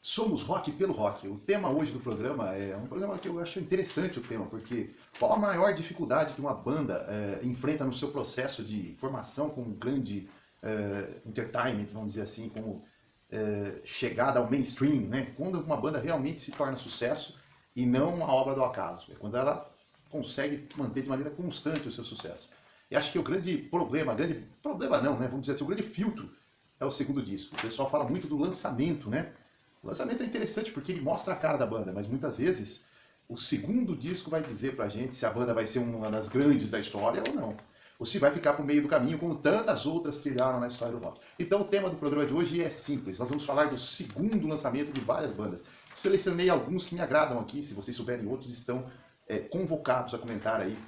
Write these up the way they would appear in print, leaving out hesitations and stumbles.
Somos rock pelo rock. O tema hoje do programa é um programa que eu acho interessante o tema, porque qual a maior dificuldade que uma banda enfrenta no seu processo de formação como um grande entertainment, vamos dizer assim, como chegada ao mainstream, né? Quando uma banda realmente se torna sucesso e não uma obra do acaso. É quando ela consegue manter de maneira constante o seu sucesso. E acho que o grande problema não, né? Vamos dizer assim, o grande filtro é o segundo disco. O pessoal fala muito do lançamento, né? O lançamento é interessante porque ele mostra a cara da banda, mas muitas vezes o segundo disco vai dizer pra gente se a banda vai ser uma das grandes da história ou não. Ou se vai ficar pro meio do caminho, como tantas outras trilharam na história do rock. Então o tema do programa de hoje é simples. Nós vamos falar do segundo lançamento de várias bandas. Selecionei alguns que me agradam aqui, se vocês souberem outros, estão convocados a comentar aí.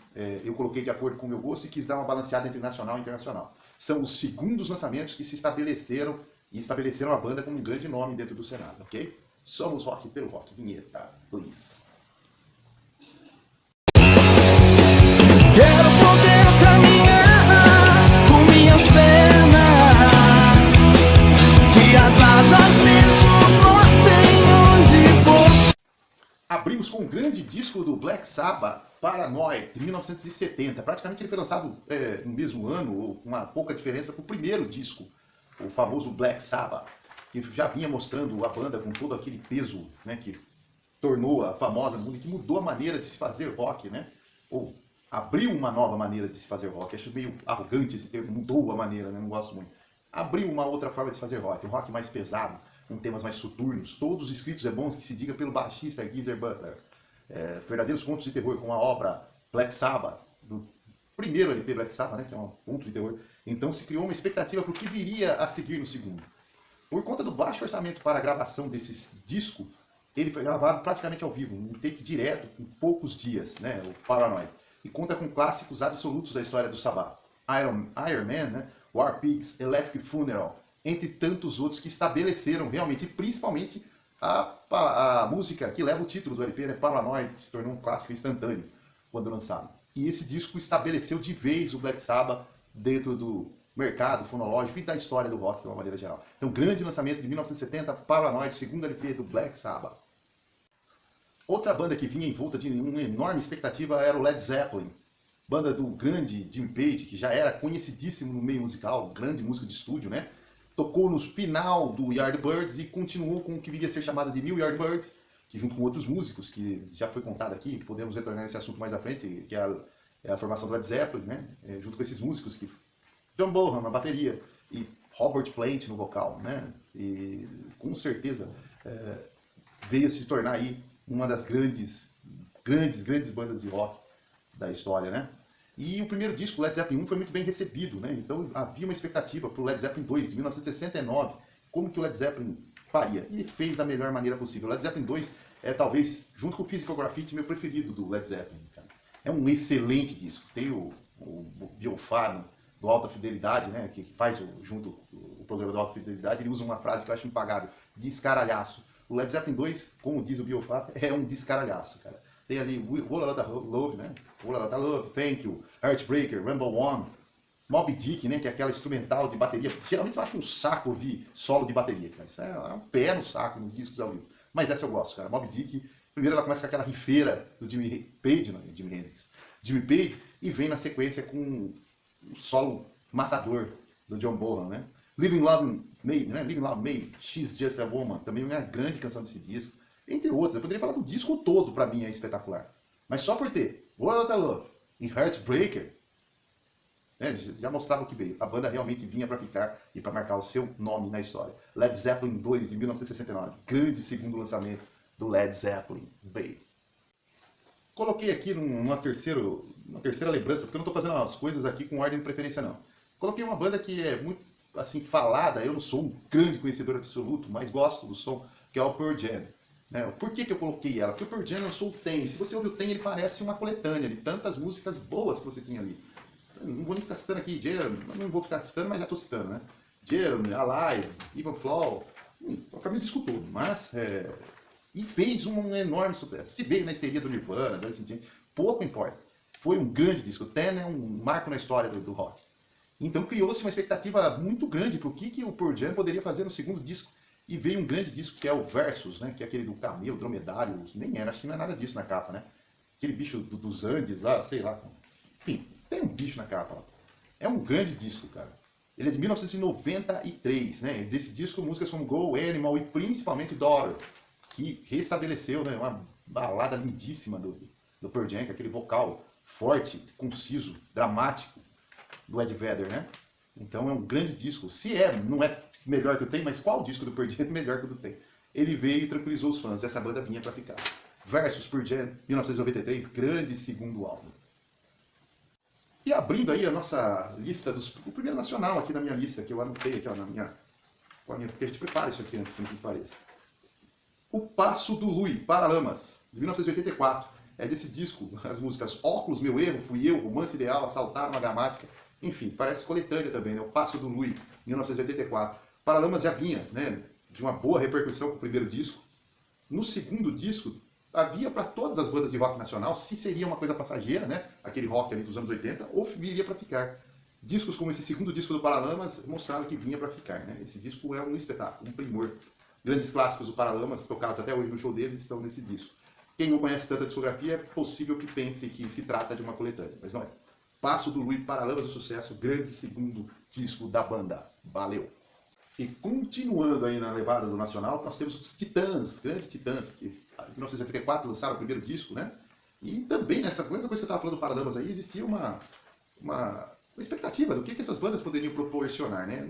Eu coloquei de acordo com o meu gosto e quis dar uma balanceada entre nacional e internacional. São os segundos lançamentos que se estabeleceram e estabeleceram a banda como um grande nome dentro do cenário, ok? Somos rock pelo rock. Vinheta, please. Quero poder caminhar com minhas pernas, que as asas me suportem onde for. Abrimos com um grande disco do Black Sabbath, Paranoid, de 1970. Praticamente ele foi lançado no mesmo ano, ou com uma pouca diferença, para o primeiro disco, o famoso Black Sabbath, que já vinha mostrando a banda com todo aquele peso, né, que tornou-a famosa no mundo, que mudou a maneira de se fazer rock, né? Ou abriu uma nova maneira de se fazer rock. Acho meio arrogante esse termo, mudou a maneira, né? Não gosto muito. Abriu uma outra forma de se fazer rock, um rock mais pesado, com temas mais soturnos, todos escritos, é bom que se diga, pelo baixista Geezer Butler. Verdadeiros contos de terror, com a obra Black Sabbath, do primeiro LP Black Sabbath, né, que é um conto de terror. Então se criou uma expectativa para o que viria a seguir no segundo. Por conta do baixo orçamento para a gravação desse disco, ele foi gravado praticamente ao vivo, um take direto, em poucos dias, né, o Paranoid. E conta com clássicos absolutos da história do Sabbath. Iron Man, né, War Pigs, Electric Funeral, entre tantos outros que estabeleceram realmente, principalmente a música que leva o título do LP, né, Paranoid, que se tornou um clássico instantâneo quando lançado. E esse disco estabeleceu de vez o Black Sabbath dentro do mercado fonológico e da história do rock de uma maneira geral. Então, grande lançamento de 1970, Paranoid, segundo LP do Black Sabbath. Outra banda que vinha em volta de uma enorme expectativa era o Led Zeppelin, banda do grande Jimmy Page, que já era conhecidíssimo no meio musical, grande músico de estúdio, né? Tocou no final do Yardbirds e continuou com o que viria a ser chamada de New Yardbirds, que junto com outros músicos, que já foi contado aqui, podemos retornar nesse assunto mais à frente, que é a formação do Led Zeppelin, né? Junto com esses músicos, que John Bonham na bateria e Robert Plant no vocal, né? E com certeza veio a se tornar aí uma das grandes bandas de rock da história, né? E o primeiro disco, Led Zeppelin 1, foi muito bem recebido, né? Então havia uma expectativa para o Led Zeppelin 2, de 1969, como que o Led Zeppelin faria. E fez da melhor maneira possível. O Led Zeppelin 2 é talvez, junto com o Physical Graffiti, meu preferido do Led Zeppelin, cara. É um excelente disco. Tem o Biofá do Alta Fidelidade, né? Que faz junto o programa do Alta Fidelidade, ele usa uma frase que eu acho impagável: descaralhaço. O Led Zeppelin 2, como diz o Biofá, é um descaralhaço, cara. Tem ali Whole Lotta Love, né? Whole Lotta Love, Thank You, Heartbreaker, Rumble On, Moby Dick, né? Que é aquela instrumental de bateria. Geralmente eu acho um saco ouvir solo de bateria, cara. Isso é um pé no saco nos discos ao vivo. Mas essa eu gosto, cara. Moby Dick, primeiro ela começa com aquela rifeira do Jimmy Page, não, Jimi Hendrix, Jimmy Page, e vem na sequência com um solo matador do John Bonham, né? Living Love May, né? Living Love May, She's Just a Woman, também é uma grande canção desse disco. Entre outros, eu poderia falar do disco todo, pra mim é espetacular. Mas só por ter Whole Lotta Love e Heartbreaker, né, já mostrava o que veio. A banda realmente vinha para ficar e para marcar o seu nome na história. Led Zeppelin 2, de 1969. Grande segundo lançamento do Led Zeppelin. Baby. Coloquei aqui uma terceira lembrança, porque eu não estou fazendo as coisas aqui com ordem de preferência, não. Coloquei uma banda que é muito assim falada, eu não sou um grande conhecedor absoluto, mas gosto do som, que é o Pearl Jam. Por que eu coloquei ela? Porque o Pearl Jam lançou o Ten. Se você ouve o Ten, ele parece uma coletânea de tantas músicas boas que você tinha ali. Não vou nem ficar citando aqui, Jeremy, não vou ficar citando, mas já estou citando, né? Jeremy, Alive, Even Flow, para mim disco todo, mas e fez um enorme sucesso. Se veio na histeria do Nirvana, pouco importa. Foi um grande disco. O Ten é um marco na história do rock. Então criou-se uma expectativa muito grande para o que o Pearl Jam poderia fazer no segundo disco. E veio um grande disco que é o Versus, né? Que é aquele do camelo, dromedário, nem era, acho que não é nada disso na capa, né? Aquele bicho dos Andes lá, sei lá. Enfim, tem um bicho na capa lá. É um grande disco, cara. Ele é de 1993, né? Desse disco, músicas como Go, Animal e principalmente Daughter, que restabeleceu, né? Uma balada lindíssima do Pearl Jam, aquele vocal forte, conciso, dramático do Ed Vedder, né? Então é um grande disco. Se não é melhor que o Tem, mas qual disco do Pearl Jam é melhor que o do Tem? Ele veio e tranquilizou os fãs. Essa banda vinha pra ficar. Versus Pearl Jam, 1993, grande segundo álbum. E abrindo aí a nossa lista o primeiro nacional aqui na minha lista, que eu anotei aqui, ó, porque a gente prepara isso aqui antes, que não pareça. O Passo do Lui, Paralamas, de 1984. É desse disco, as músicas Óculos, Meu Erro, Fui Eu, Romance Ideal, Assaltaram a Gramática. Enfim, parece coletânea também, né? O Passo do Lui, 1984. Paralamas já vinha, né, de uma boa repercussão com o primeiro disco. No segundo disco, havia para todas as bandas de rock nacional se seria uma coisa passageira, né? Aquele rock ali dos anos 80, ou viria para ficar. Discos como esse segundo disco do Paralamas mostraram que vinha para ficar, né? Esse disco é um espetáculo, um primor. Grandes clássicos do Paralamas, tocados até hoje no show deles, estão nesse disco. Quem não conhece tanta discografia, é possível que pense que se trata de uma coletânea, mas não é. Passo do Lui, Paralamas do Sucesso, grande segundo disco da banda. Valeu! E continuando aí na levada do nacional, nós temos os Titãs, grandes Titãs, que em 1984 lançaram o primeiro disco, né? E também nessa mesma coisa que eu estava falando do Paralamas aí, existia uma expectativa do que essas bandas poderiam proporcionar, né?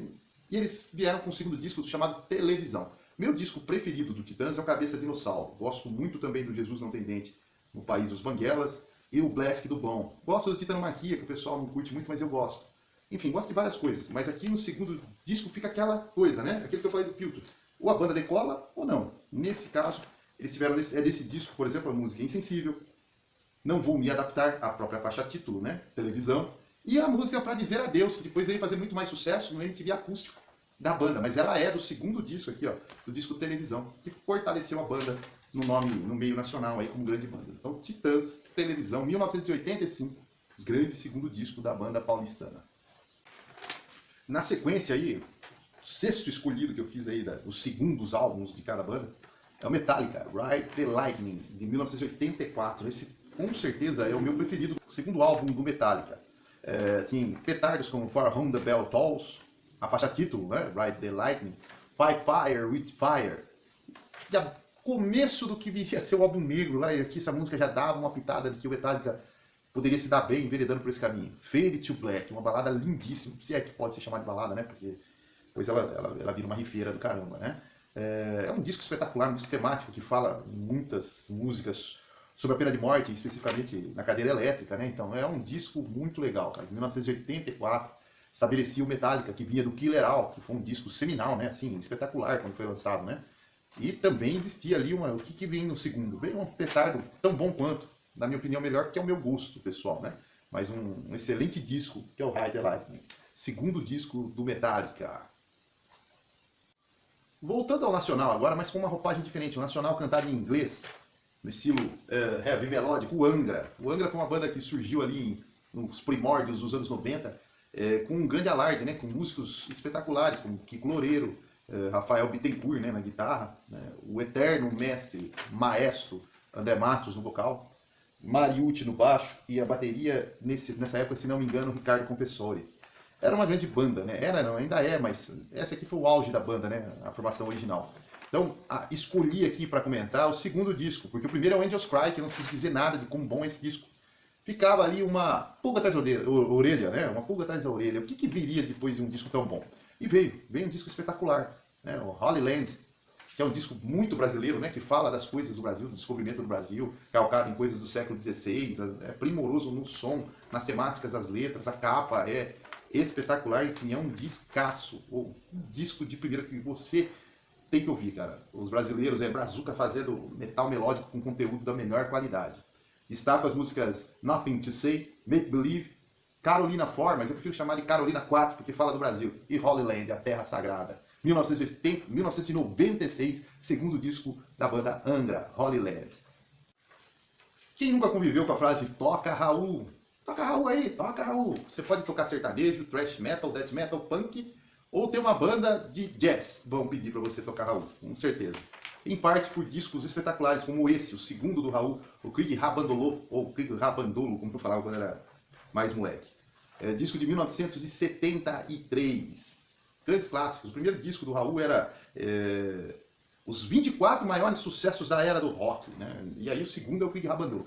E eles vieram com um segundo disco chamado Televisão. Meu disco preferido do Titãs é o Cabeça Dinossauro. Gosto muito também do Jesus Não Tem Dente no País dos Banguelas e o Blask do Blom. Gosto do Titanomaquia, que o pessoal não curte muito, mas eu gosto. Enfim, gosto de várias coisas, mas aqui no segundo disco fica aquela coisa, né? Aquilo que eu falei do filtro. Ou a banda decola ou não. Nesse caso, eles tiveram desse disco, por exemplo, a música Insensível, Não Vou Me Adaptar, a própria faixa título, né? Televisão. E a música Pra Dizer Adeus, que depois veio fazer muito mais sucesso no MTV acústico da banda. Mas ela é do segundo disco aqui, ó, do disco Televisão, que fortaleceu a banda no nome, no meio nacional aí como grande banda. Então, Titãs, Televisão, 1985, grande segundo disco da banda paulistana. Na sequência aí, o sexto escolhido que eu fiz aí, os segundos álbuns de cada banda, é o Metallica, Ride the Lightning, de 1984. Esse, com certeza, é o meu preferido, o segundo álbum do Metallica. Tem petardos como For Whom the Bell Tolls, a faixa título, né? Ride the Lightning, Fight Fire with Fire. Já começo do que viria a ser o álbum negro, lá, e aqui essa música já dava uma pitada de que o Metallica poderia se dar bem enveredando por esse caminho. Fade to Black, uma balada lindíssima, se é que pode ser chamada de balada, né? Porque depois ela vira uma rifeira do caramba, né? É um disco espetacular, um disco temático que fala muitas músicas sobre a pena de morte, especificamente na cadeira elétrica, né? Então é um disco muito legal, cara. Em 1984, estabelecia o Metallica, que vinha do Killer All, que foi um disco seminal, né? Assim, espetacular quando foi lançado, né? E também existia ali o que vem no segundo? Vem um petardo tão bom quanto, na minha opinião, melhor, porque é o meu gosto pessoal, né? Mas um excelente disco, que é o Ride the Lightning. Segundo disco do Metallica. Voltando ao nacional agora, mas com uma roupagem diferente. O nacional cantado em inglês, no estilo heavy melódico, o Angra. O Angra foi uma banda que surgiu ali nos primórdios dos anos 90, com um grande alarde, né? Com músicos espetaculares, como Kiko Loureiro, Rafael Bittencourt, né, na guitarra, né? O eterno mestre, maestro André Matos no vocal, Mariucci no baixo e a bateria, nessa época, se não me engano, Ricardo Confessori. Era uma grande banda, né? Era, não, ainda é, mas essa aqui foi o auge da banda, né? A formação original. Então, escolhi aqui para comentar o segundo disco, porque o primeiro é o Angels Cry, que eu não preciso dizer nada de como bom é esse disco. Ficava ali uma pulga atrás da orelha, né? Uma pulga atrás da orelha. O que viria depois de um disco tão bom? E veio um disco espetacular, né? O Holy Land, que é um disco muito brasileiro, né? Que fala das coisas do Brasil, do descobrimento do Brasil, calcado em coisas do século XVI, é primoroso no som, nas temáticas das letras, a capa é espetacular, enfim, é um discaço, ou um disco de primeira que você tem que ouvir, cara. Os brasileiros, brazuca fazendo metal melódico com conteúdo da melhor qualidade. Destaco as músicas Nothing to Say, Make Believe, Carolina 4, mas eu prefiro chamar de Carolina 4 porque fala do Brasil, e Holy Land, a Terra Sagrada. 1996, segundo disco da banda Angra, Holy Land. Quem nunca conviveu com a frase toca Raul? Toca Raul aí, toca Raul. Você pode tocar sertanejo, thrash metal, death metal, punk ou ter uma banda de jazz, vão pedir para você tocar, Raul, com certeza. Em parte por discos espetaculares como esse, o segundo do Raul, o Krieg Rabandolo, ou Krieg Rabandolo, como eu falava quando era mais moleque. Disco de 1973. Grandes clássicos. O primeiro disco do Raul era os 24 maiores sucessos da era do rock, né? E aí o segundo é o Krieg Rabandolo,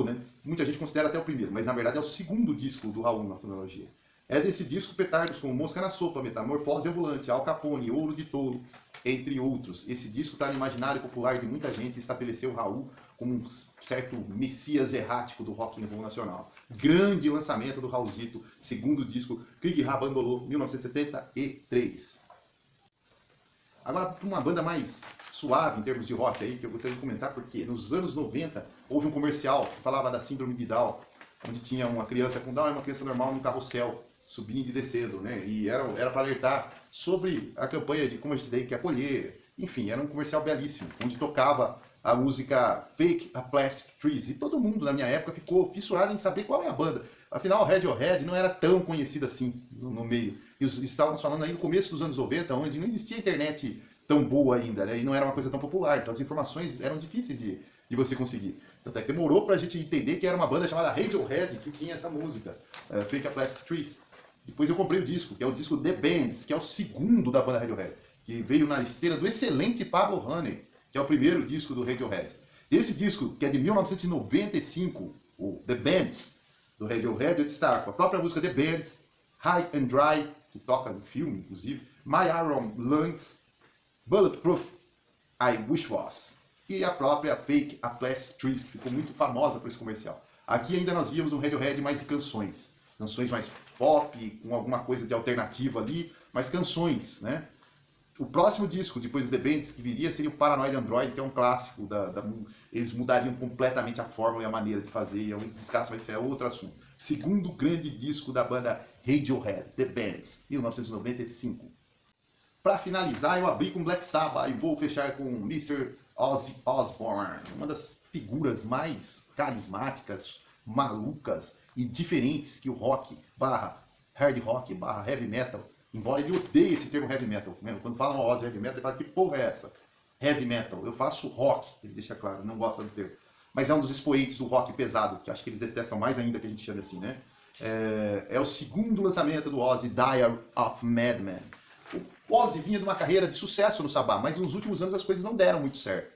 né? Muita gente considera até o primeiro, mas na verdade é o segundo disco do Raul na cronologia. É desse disco petardos como Mosca na Sopa, Metamorfose Ambulante, Al Capone, Ouro de Tolo, entre outros. Esse disco está no imaginário popular de muita gente e estabeleceu o Raul como um certo messias errático do rock and roll nacional. Grande lançamento do Raulzito, segundo disco, Krieg Rabandolo, 1973. Agora, uma banda mais suave em termos de rock aí, que eu gostaria de comentar, porque nos anos 90 houve um comercial que falava da síndrome de Down, onde tinha uma criança com Down e uma criança normal num carrossel, subindo e descendo, né? E era para alertar sobre a campanha de como a gente tem que acolher. Enfim, era um comercial belíssimo, onde tocava a música Fake a Plastic Trees. E todo mundo na minha época ficou fissurado em saber qual é a banda. Afinal, Radiohead não era tão conhecido assim no meio. E estávamos falando aí no começo dos anos 90, onde não existia internet tão boa ainda, né? E não era uma coisa tão popular. Então as informações eram difíceis de você conseguir. Até que demorou pra gente entender que era uma banda chamada Radiohead que tinha essa música, Fake a Plastic Trees. Depois eu comprei o disco, que é o disco The Bands, que é o segundo da banda Radiohead, que veio na esteira do excelente Pablo Honey, que é o primeiro disco do Radiohead. Esse disco, que é de 1995, o The Bands, do Radiohead, eu destaco a própria música The Bands, High and Dry, que toca no filme, inclusive, My Iron Lungs, Bulletproof, I Wish Was, e a própria Fake a Plastic Trees, que ficou muito famosa por esse comercial. Aqui ainda nós víamos um Radiohead mais de canções mais pop, com alguma coisa de alternativa ali, mas canções, né? O próximo disco, depois do The Bands, que viria, seria o Paranoid Android, que é um clássico. Eles mudariam completamente a fórmula e a maneira de fazer, e é um descasso, vai ser outro assunto. Segundo grande disco da banda Radiohead, The Bands, 1995. Para finalizar, eu abri com Black Sabbath e vou fechar com Mr. Ozzy Osbourne, uma das figuras mais carismáticas, malucas e diferentes que o rock barra hard rock barra heavy metal, embora ele odeie esse termo heavy metal, né? Quando falam Ozzy heavy metal, ele fala, que porra é essa? Heavy metal, eu faço rock, ele deixa claro, não gosta do termo. Mas é um dos expoentes do rock pesado, que acho que eles detestam mais ainda que a gente chame assim, né? É o segundo lançamento do Ozzy, Diary of Madman. O Ozzy vinha de uma carreira de sucesso no Sabá, mas nos últimos anos as coisas não deram muito certo.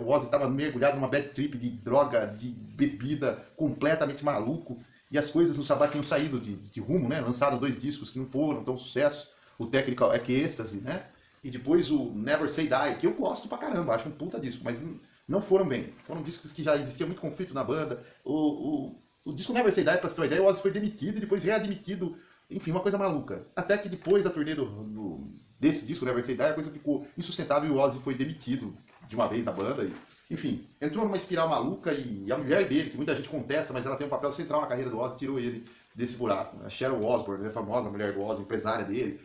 O Ozzy estava mergulhado numa bad trip de droga, de bebida, completamente maluco, e as coisas no Sabá tinham saído de rumo, né? Lançaram 2 discos que não foram tão sucesso, o Technical Ecstasy, né? E depois o Never Say Die, que eu gosto pra caramba, acho um puta disco, mas não foram bem. Foram discos que já existia muito conflito na banda. O disco Never Say Die, pra você ter uma ideia, o Ozzy foi demitido e depois readmitido, enfim, uma coisa maluca. Até que depois da turnê desse disco, Never Say Die, a coisa ficou insustentável e o Ozzy foi demitido de uma vez da banda. Enfim, entrou numa espiral maluca e a mulher dele, que muita gente contesta, mas ela tem um papel central na carreira do Ozzy, tirou ele desse buraco. A Cheryl Osbourne, a famosa mulher do Ozzy, empresária dele,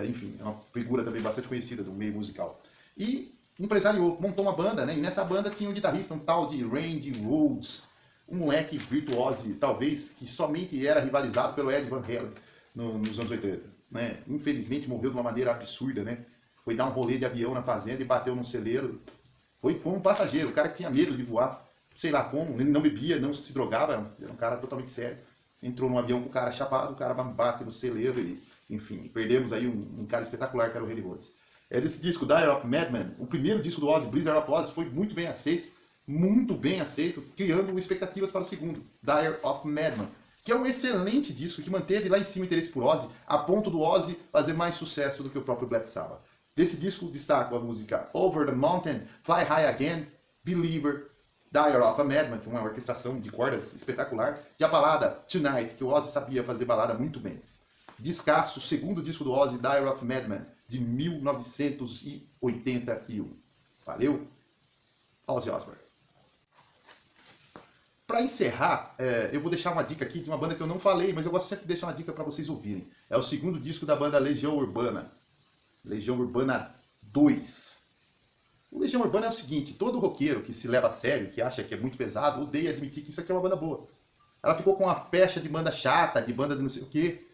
enfim, é uma figura também bastante conhecida do meio musical. E empresariou, montou uma banda, né? E nessa banda tinha um guitarrista, um tal de Randy Rhoads, um moleque virtuose, talvez, que somente era rivalizado pelo Ed Van Halen nos anos 80. Né? Infelizmente morreu de uma maneira absurda, né? Foi dar um rolê de avião na fazenda e bateu num celeiro. Foi como um passageiro, o cara que tinha medo de voar, sei lá como, ele não bebia, não se drogava, era um cara totalmente sério. Entrou num avião com o cara chapado, o cara bate no celeiro e, enfim, perdemos aí um cara espetacular que era o Randy Rhoads. Desse disco, Diary of Madman, o primeiro disco do Ozzy, Blizzard of Ozzy, foi muito bem aceito, criando expectativas para o segundo, Diary of Madman, que é um excelente disco que manteve lá em cima o interesse por Ozzy, a ponto do Ozzy fazer mais sucesso do que o próprio Black Sabbath. Desse disco destaco a música Over the Mountain, Fly High Again, Believer, Diary of a Madman, que é uma orquestração de cordas espetacular, e a balada Tonight, que o Ozzy sabia fazer balada muito bem. Descasso, segundo disco do Ozzy, Diary of Madman, de 1981. Valeu? Ozzy Osbourne. Para encerrar, eu vou deixar uma dica aqui de uma banda que eu não falei, mas eu gosto sempre de deixar uma dica para vocês ouvirem. É o segundo disco da banda Legião Urbana. Legião Urbana 2. O Legião Urbana é o seguinte, todo roqueiro que se leva a sério, que acha que é muito pesado, odeia admitir que isso aqui é uma banda boa. Ela ficou com uma pecha de banda chata, de banda de não sei o quê.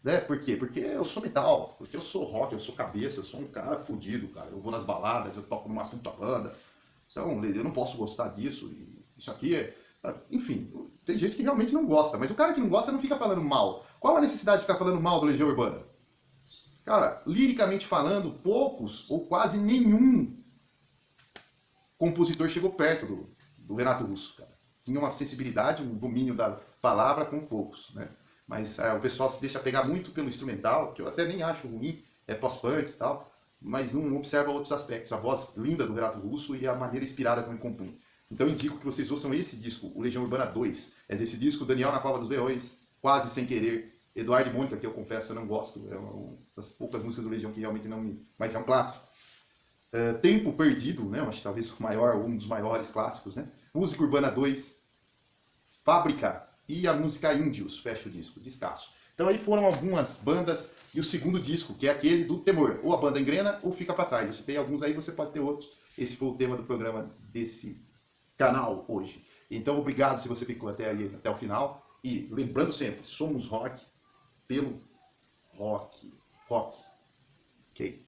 Né? Por quê? Porque eu sou metal, porque eu sou rock, eu sou cabeça, eu sou um cara fudido, cara. Eu vou nas baladas, eu toco numa puta banda. Então, eu não posso gostar disso. E isso aqui é... Enfim, tem gente que realmente não gosta, mas o cara que não gosta não fica falando mal. Qual a necessidade de ficar falando mal do Legião Urbana? Cara, liricamente falando, poucos ou quase nenhum compositor chegou perto do Renato Russo, cara. Tinha uma sensibilidade, um domínio da palavra com poucos, né? Mas o pessoal se deixa pegar muito pelo instrumental, que eu até nem acho ruim, é pós-punk e tal, mas não observa outros aspectos. A voz linda do Renato Russo e a maneira inspirada como ele compõe. Então eu indico que vocês ouçam esse disco, o Legião Urbana 2. É desse disco, Daniel na Cova dos Leões, Quase Sem Querer, Eduardo e Mônica, que eu confesso que eu não gosto, é uma das poucas músicas do Legião que realmente não me... Mas é um clássico. Tempo Perdido, né? Acho que talvez o maior, um dos maiores clássicos, né? Música Urbana 2, Fábrica e a música Índios, fecha o disco, descasso. Então aí foram algumas bandas e o segundo disco, que é aquele do Temor. Ou a banda engrena ou fica para trás. Eu citei alguns aí, você pode ter outros. Esse foi o tema do programa desse canal hoje. Então obrigado se você ficou até aí, até o final. E lembrando sempre, somos rock pelo rock. Rock. Ok?